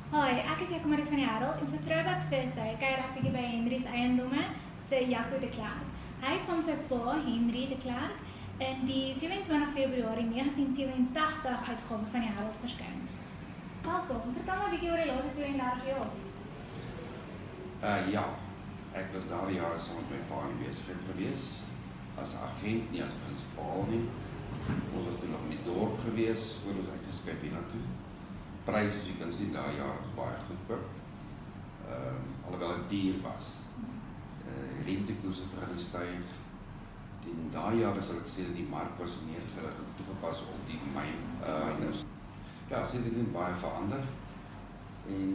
Hoi, ek is Jaco Marie van die Herald en vir Throwback Thursday kuier ek bietjie by Henry se eiendomme se Jaco de Klerk. Hy het saam sy pa, Henry de Klerk, in die 27 Februarie 1987 uitgawe van die Herald verskyn. Welkom, vertel my bietjie oor die laaste 32 jaar. Ja, ek was daar jare saam met my pa in besigheid gewees, as agent, nie as prinsipaal nie. Ons was toen nog in die dorp gewees, voor ons uitgeskuif hiernatoe. Pryse, soos jy kan sien, daai jaar was baie goedkoop. Alhoewel het duur was. Rentekoers het begin styg. En daai jare sal ek sê dat die mark was meer gerig en toegepas op die myn. Ja, sê dit het baie verander. En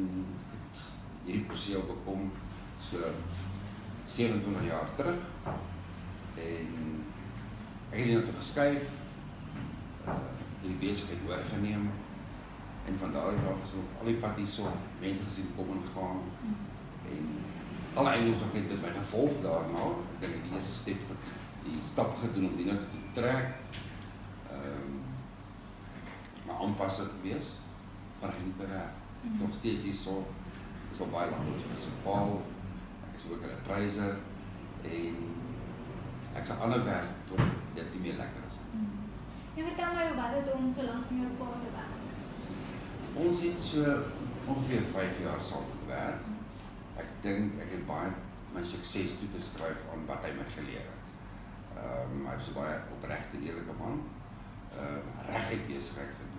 het hierdie perseel bekom so 27 jaar terug. En ek het hiernatoe geskuif, die besigheid oorgeneem. En van daar af is al die pad hierso, mense gesien kom en gaan. En alle eiendoms wat het my gevolg daarna, ek dink die eerste die stap gedoen om die nou te trek. Maar aanpassing gewees, maar ek nie bewerk. Ek nog steeds hierso, is al baie lang as prinsipaal, ek is ook 'n pryser, en ek sal ander werk tot dit nie meer lekker is. En vertel my hoe wat het om so langs met jou pa te werk? Ons het so ongeveer 5 jaar saam gewerk. Ek dink ek het baie my sukses toe te skryf aan wat hy my geleer het. Hy was 'n baie opregte, eerlike man. Reguit besigheid gedoen.